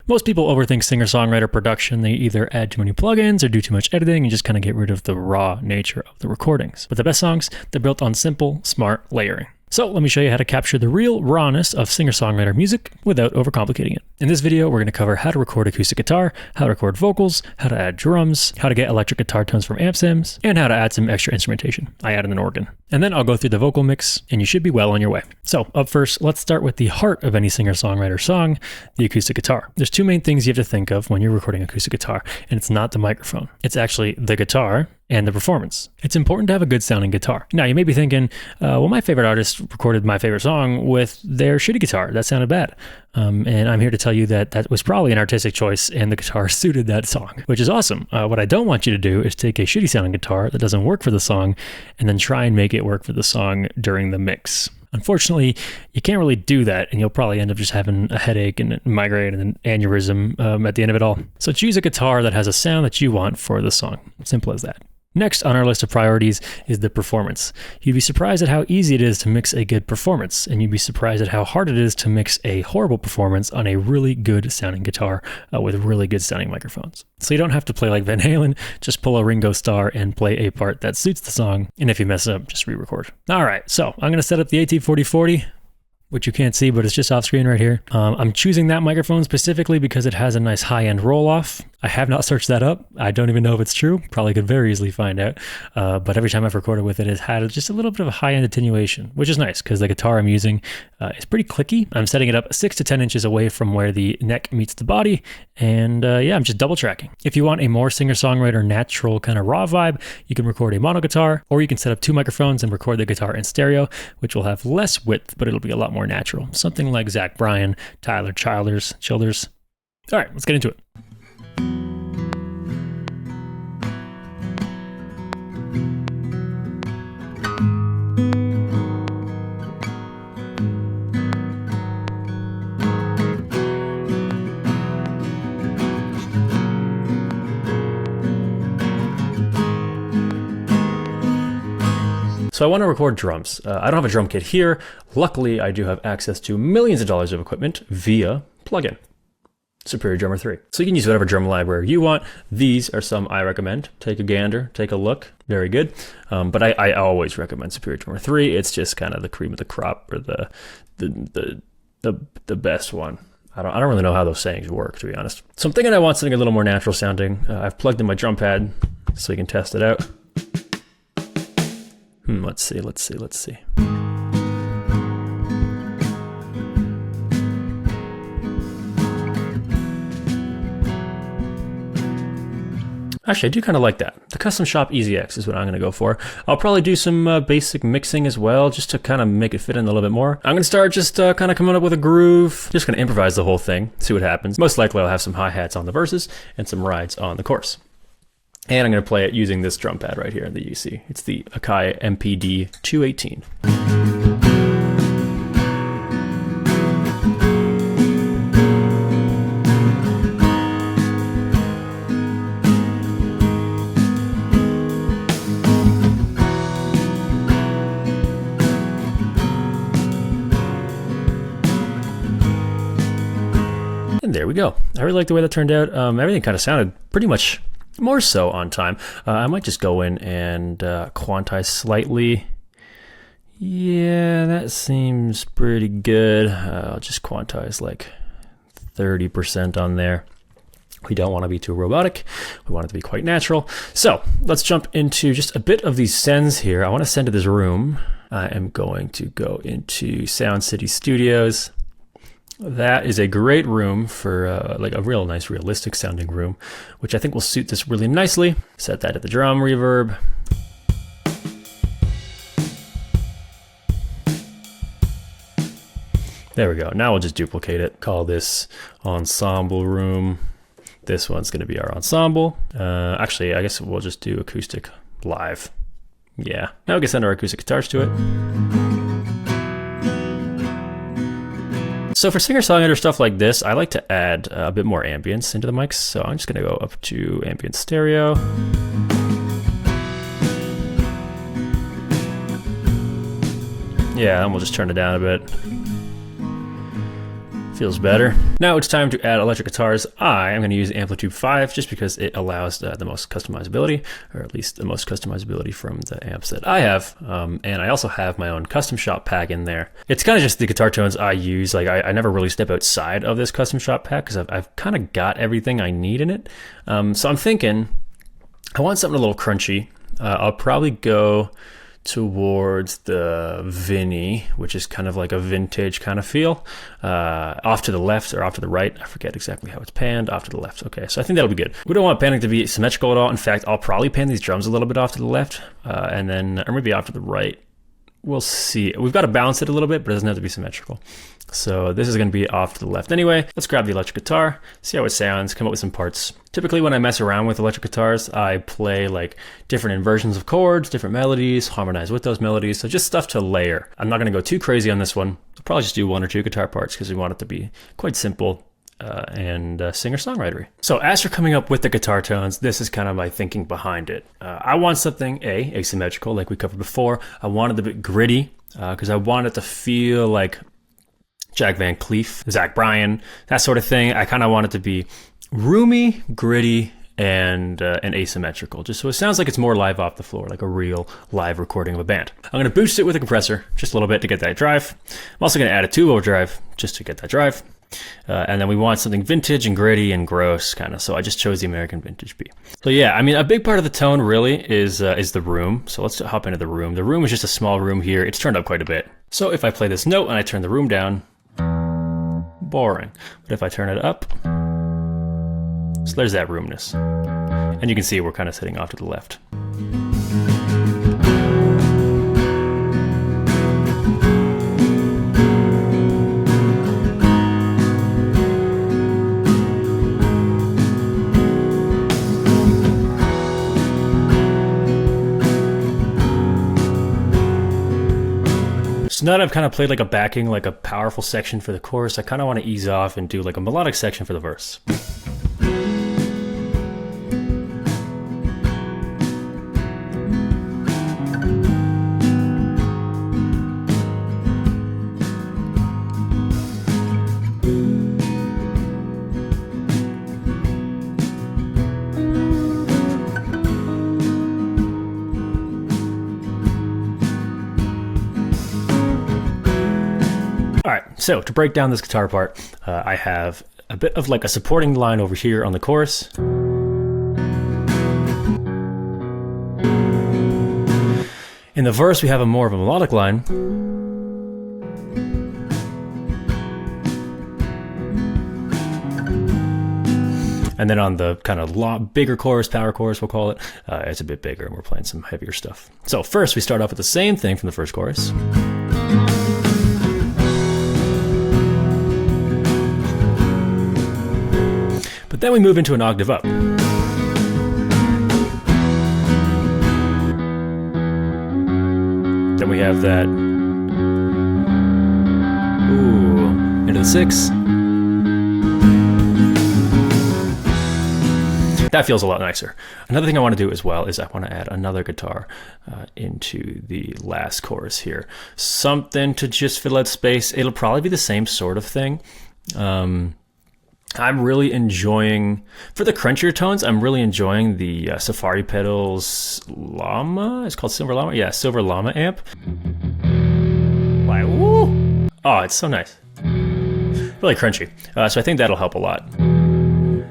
Most people overthink singer-songwriter production. They either add too many plugins or do too much editing and just kind of get rid of the raw nature of the recordings. But the best songs, they're built on simple, smart layering. So let me show you how to capture the real rawness of singer-songwriter music without overcomplicating it. In this video, we're going to cover how to record acoustic guitar, how to record vocals, how to add drums, how to get electric guitar tones from amp sims, and how to add some extra instrumentation. I added an organ. And then I'll go through the vocal mix, and you should be well on your way. So up first, let's start with the heart of any singer-songwriter song, the acoustic guitar. There's two main things you have to think of when you're recording acoustic guitar, and it's not the microphone. It's actually the guitar and the performance. It's important to have a good sounding guitar. Now you may be thinking, well, my favorite artist recorded my favorite song with their shitty guitar. That sounded bad. And I'm here to tell you that that was probably an artistic choice and the guitar suited that song, which is awesome. What I don't want you to do is take a shitty sounding guitar that doesn't work for the song and then try and make it work for the song during the mix. Unfortunately, you can't really do that, and you'll probably end up just having a headache and a migraine and an aneurysm at the end of it all. So choose a guitar that has a sound that you want for the song. Simple as that. Next on our list of priorities is the performance. You'd be surprised at how easy it is to mix a good performance, and you'd be surprised at how hard it is to mix a horrible performance on a really good sounding guitar with really good sounding microphones. So you don't have to play like Van Halen, just pull a Ringo Starr and play a part that suits the song, and if you mess up, just re-record. All right, so I'm gonna set up the AT4040, which you can't see, but it's just off screen right here. I'm choosing that microphone specifically because it has a nice high-end roll-off. I have not searched that up. I don't even know if it's true. Probably could very easily find out. But every time I've recorded with it, it's had just a little bit of a high-end attenuation, which is nice because the guitar I'm using is pretty clicky. I'm setting it up 6 to 10 inches away from where the neck meets the body. And yeah, I'm just double tracking. If you want a more singer-songwriter natural kind of raw vibe, you can record a mono guitar, or you can set up 2 microphones and record the guitar in stereo, which will have less width, but it'll be a lot more natural. Something like Zach Bryan, Tyler Childers. All right, let's get into it. So I want to record drums. I don't have a drum kit here. Luckily, I do have access to millions of dollars of equipment via plugin, Superior Drummer 3. So you can use whatever drum library you want. These are some I recommend. Take a gander, take a look. Very good. But I always recommend Superior Drummer 3. It's just kind of the cream of the crop, or the best one. I don't really know how those sayings work, to be honest. So I'm thinking I want something a little more natural sounding. I've plugged in my drum pad so you can test it out. Let's see. Actually, I do kind of like that. The Custom Shop Easy X is what I'm going to go for. I'll probably do some basic mixing as well, just to kind of make it fit in a little bit more. I'm going to start just kind of coming up with a groove. Just going to improvise the whole thing, see what happens. Most likely I'll have some hi-hats on the verses and some rides on the chorus. And I'm going to play it using this drum pad right here that you see. It's the Akai MPD 218. And there we go. I really like the way that turned out. Everything kind of sounded pretty much more so on time. I might just go in and quantize slightly. Yeah, that seems pretty good. I'll just quantize like 30% on there. We don't want to be too robotic. We want it to be quite natural. So let's jump into just a bit of these sends here. I want to send to this room. I am going to go into Sound City Studios. That is a great room for like a real nice realistic sounding room, which I think will suit this really nicely. Set that at the drum reverb. There we go. Now we'll just duplicate it. Call this ensemble room. This one's going to be our ensemble. Actually, I guess we'll just do acoustic live. Yeah. Now we can send our acoustic guitars to it. So for singer-songwriter stuff like this, I like to add a bit more ambience into the mics. So I'm just going to go up to ambient stereo. Yeah, and we'll just turn it down a bit. Feels better. Now it's time to add electric guitars. I am going to use Amplitude 5 just because it allows the most customizability, or at least the most customizability from the amps that I have. And I also have my own custom shop pack in there. It's kind of just the guitar tones I use. Like I never really step outside of this custom shop pack because I've kind of got everything I need in it. So I'm thinking I want something a little crunchy. I'll probably go towards the Vinny, which is kind of like a vintage kind of feel. Off to the left or off to the right, I forget exactly how it's panned. Off to the left. Okay, so I think that'll be good. We don't want panning to be symmetrical at all. In fact, I'll probably pan these drums a little bit off to the left, and then, or maybe off to the right. We'll see. We've got to balance it a little bit, but it doesn't have to be symmetrical. So this is going to be off to the left anyway. Let's grab the electric guitar, see how it sounds, come up with some parts. Typically when I mess around with electric guitars, I play like different inversions of chords, different melodies, harmonize with those melodies. So just stuff to layer. I'm not going to go too crazy on this one. I'll probably just do 1 or 2 guitar parts because we want it to be quite simple and singer-songwriter. So as for coming up with the guitar tones, this is kind of my thinking behind it. I want something asymmetrical like we covered before. I want it a bit gritty because I want it to feel like Jack Van Cleef, Zach Bryan, that sort of thing. I kind of want it to be roomy, gritty, and asymmetrical, just so it sounds like it's more live off the floor, like a real live recording of a band. I'm going to boost it with a compressor just a little bit to get that drive. I'm also going to add a tube overdrive just to get that drive. And then we want something vintage and gritty and gross kind of, so I just chose the American Vintage B. So yeah, I mean, a big part of the tone really is the room. So let's hop into the room. The room is just a small room here. It's turned up quite a bit. So if I play this note and I turn the room down, boring. But if I turn it up, so there's that roomness. And you can see we're kind of sitting off to the left. So now that I've kind of played like a backing, like a powerful section for the chorus, I kind of want to ease off and do like a melodic section for the verse. All right, so to break down this guitar part, I have a bit of like a supporting line over here on the chorus. In the verse, we have more of a melodic line. And then on the kind of bigger chorus, power chorus, we'll call it, it's a bit bigger and we're playing some heavier stuff. So first we start off with the same thing from the first chorus. But then we move into an octave up. Then we have that, into the 6. That feels a lot nicer. Another thing I want to do as well is I want to add another guitar into the last chorus here. Something to just fill out space. It'll probably be the same sort of thing. I'm really enjoying, for the crunchier tones, I'm really enjoying the Safari Pedals Llama. It's called Silver Llama? Yeah, Silver Llama amp. Like, woo! Oh, it's so nice. Really crunchy. So I think that'll help a lot.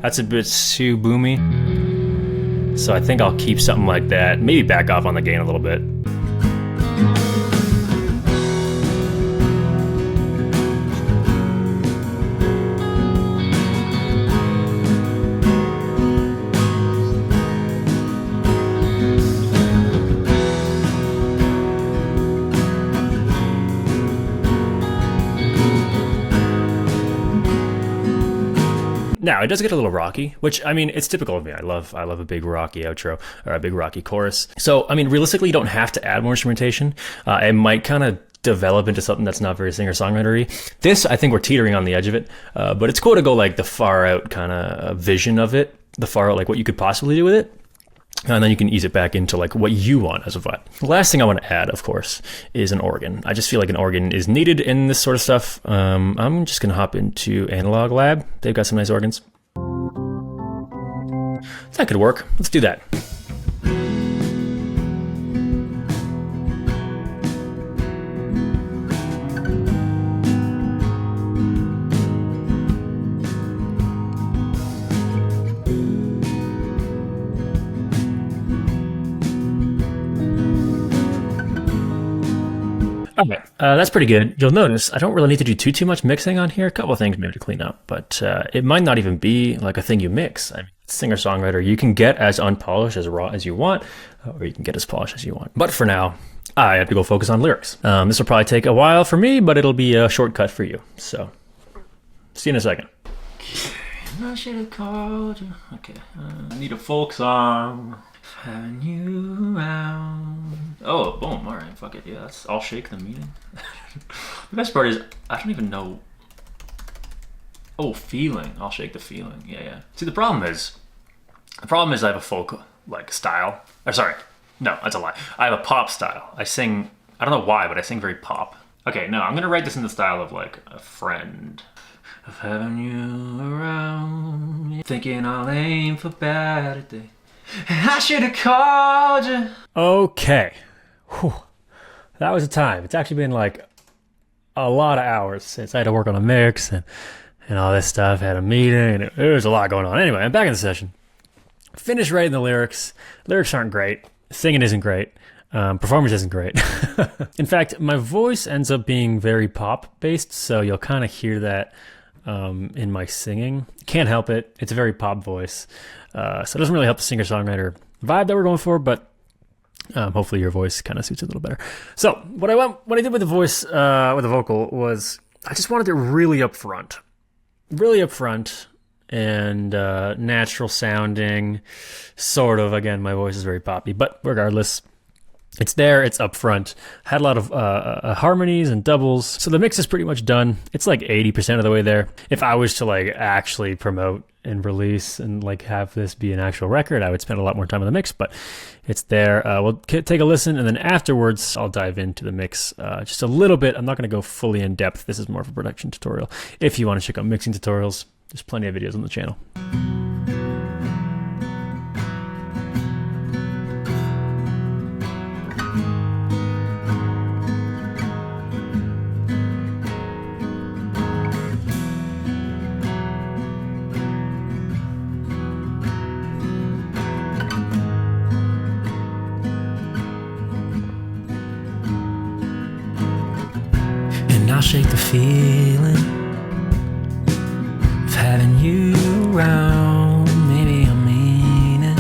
That's a bit too boomy. So I think I'll keep something like that. Maybe back off on the gain a little bit. Now, it does get a little rocky, which, I mean, it's typical of me. I love a big rocky outro, or a big rocky chorus. So, I mean, realistically, you don't have to add more instrumentation. It might kind of develop into something that's not very singer-songwriter-y. This, I think we're teetering on the edge of it, but it's cool to go like the far out kind of vision of it, the far out, like what you could possibly do with it. And then you can ease it back into like what you want as a vibe. The last thing I want to add, of course, is an organ. I just feel like an organ is needed in this sort of stuff. I'm just going to hop into Analog Lab. They've got some nice organs. That could work. Let's do that. Okay, that's pretty good. You'll notice I don't really need to do too much mixing on here. A couple of things maybe to clean up, but it might not even be like a thing you mix. I mean, singer-songwriter, you can get as unpolished, as raw as you want, or you can get as polished as you want. But for now, I have to go focus on lyrics. This will probably take a while for me, but it'll be a shortcut for you. So, see you in a second. I should have called you. Okay, I need a folk song. Having you around. Oh, boom. All right, fuck it. Yeah, I'll shake the meaning. The best part is I don't even know. Oh, feeling. I'll shake the feeling. Yeah. See, the problem is I have a folk like style. Or sorry, no, that's a lie. I have a pop style. I sing. I don't know why, but I sing very pop. Okay, no, I'm gonna write this in the style of like a friend. Of having you around, thinking I'll aim for better days. I should have called you. Okay. Whew. That was a time. It's actually been like a lot of hours since I had to work on a mix and all this stuff. Had a meeting and there was a lot going on. Anyway, I'm back in the session. Finished writing the lyrics. Lyrics aren't great. Singing isn't great. Performance isn't great. In fact, my voice ends up being very pop based, so you'll kind of hear that in my singing. Can't help it. It's a very pop voice. So it doesn't really help the singer-songwriter vibe that we're going for, but hopefully your voice kind of suits it a little better. So what I did with the voice, with the vocal, was I just wanted it really upfront and natural sounding, sort of. Again, my voice is very poppy, but regardless, it's there, it's up front. Had a lot of harmonies and doubles. So the mix is pretty much done. It's like 80% of the way there. If I was to like actually promote and release and like have this be an actual record, I would spend a lot more time on the mix, but it's there. We'll take a listen, and then afterwards I'll dive into the mix just a little bit. I'm not going to go fully in depth. This is more of a production tutorial. If you want to check out mixing tutorials, there's plenty of videos on the channel. I'll shake the feeling of having you around. Maybe I mean it.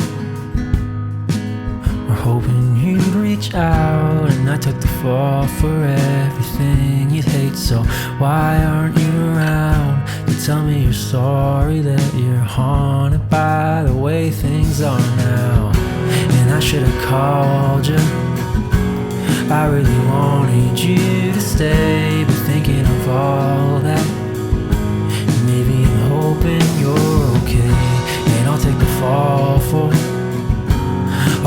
We're hoping you'd reach out, and I took the fall for everything you'd hate. So why aren't you around to tell me you're sorry, that you're haunted by the way things are now? And I should have called you. I really wanted you to stay, but thinking of all that, maybe I'm hoping you're okay. And I'll take the fall for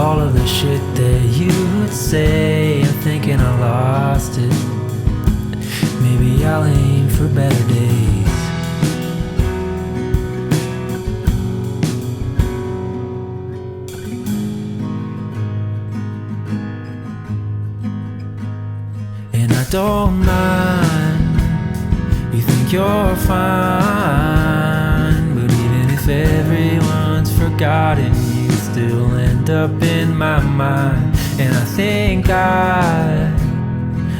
all of the shit that you would say. I'm thinking I lost it. Maybe I'll aim for better days. And I don't mind, you think you're fine, but even if everyone's forgotten, you still end up in my mind. And I think I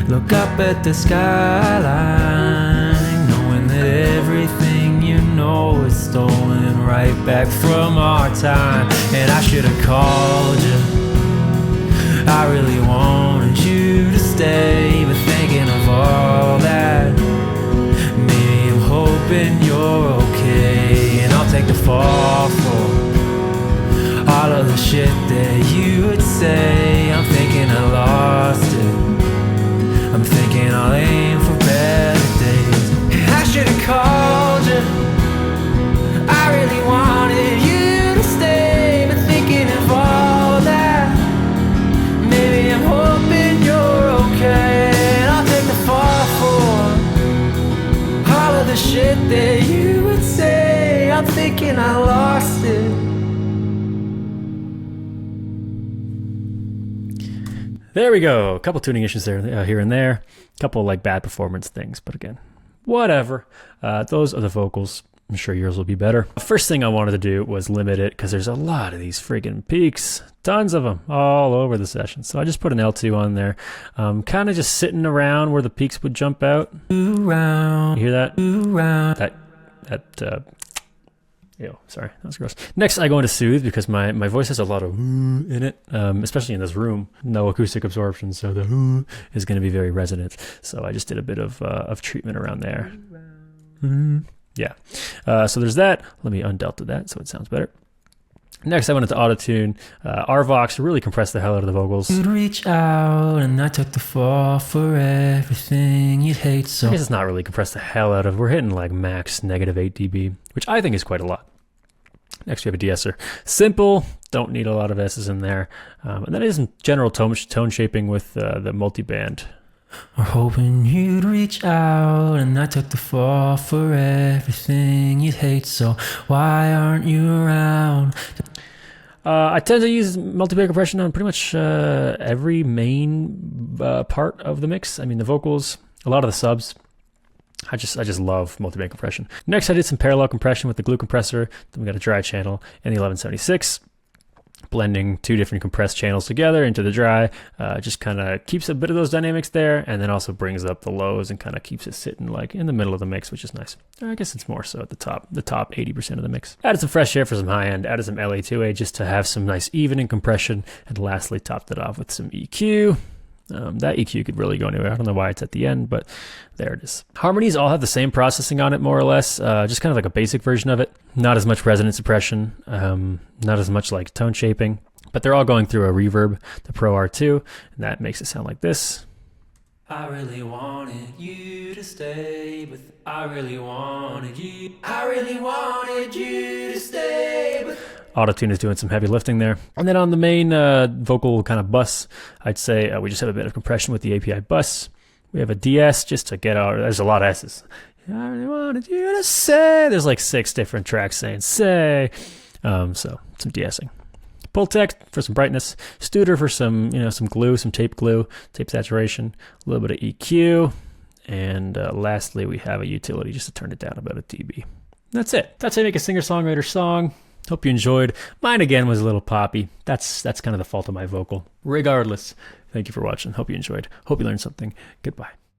look up at the skyline, knowing that everything you know is stolen right back from our time. And I should have called you. I really wanted you to stay, but thinking of all that, maybe I'm hoping you're okay. And I'll take the fall for all of the shit that you would say. I'm thinking I lost it. I'm thinking I'll aim for better days. I should have called you. I really wanted you to stay, but thinking of all lost it. There we go. A couple tuning issues there, here and there. A couple like bad performance things, but again, whatever. Those are the vocals. I'm sure yours will be better. The first thing I wanted to do was limit it because there's a lot of these friggin' peaks. Tons of them all over the session. So I just put an L2 on there. Kind of just sitting around where the peaks would jump out. You hear that? Ew, sorry, that was gross. Next, I go into soothe because my voice has a lot of in it, especially in this room. No acoustic absorption, so the is going to be very resonant. So I just did a bit of treatment around there. Yeah. So there's that. Let me undelta that so it sounds better. Next, I went into auto-tune. RVox to really compress the hell out of the vocals. You'd reach out and I took the fall for everything you'd hate so. I guess it's not really compressed the hell out of. We're hitting like max -8 dB, which I think is quite a lot. Next, we have a de-esser. Simple, don't need a lot of S's in there. And then I did some general tone shaping with the multiband. We're hoping you'd reach out and I took the fall for everything you'd hate so why aren't you around? I tend to use multiband compression on pretty much every main part of the mix. I mean the vocals, a lot of the subs. I just love multiband compression. Next I did some parallel compression with the glue compressor. Then we got a dry channel and the 1176. Blending two different compressed channels together into the dry, just kind of keeps a bit of those dynamics there, and then also brings up the lows and kind of keeps it sitting like in the middle of the mix, which is nice. I guess it's more so at the top 80% of the mix. Added some fresh air for some high end, added some LA2A just to have some nice evening compression, and lastly topped it off with some EQ. That EQ could really go anywhere. I don't know why it's at the end, but there it is. Harmonies all have the same processing on it, more or less. Just kind of like a basic version of it. Not as much resonance suppression, not as much like tone shaping, but they're all going through a reverb, the Pro R2, and that makes it sound like this. I really wanted you to stay, but I really wanted you. I really wanted you to stay, but Auto-tune is doing some heavy lifting there. And then on the main vocal kind of bus, I'd say we just have a bit of compression with the API bus. We have a DS just to get out. There's a lot of S's. I really wanted you to say. There's like 6 different tracks saying say. So some de-essing. Pultec for some brightness. Studer for some, some glue, some tape glue, tape saturation, a little bit of EQ. And lastly, we have a utility just to turn it down about a dB. That's it. That's how you make a singer-songwriter song. Hope you enjoyed. Mine again was a little poppy. That's kind of the fault of my vocal. Regardless, thank you for watching. Hope you enjoyed. Hope you learned something. Goodbye.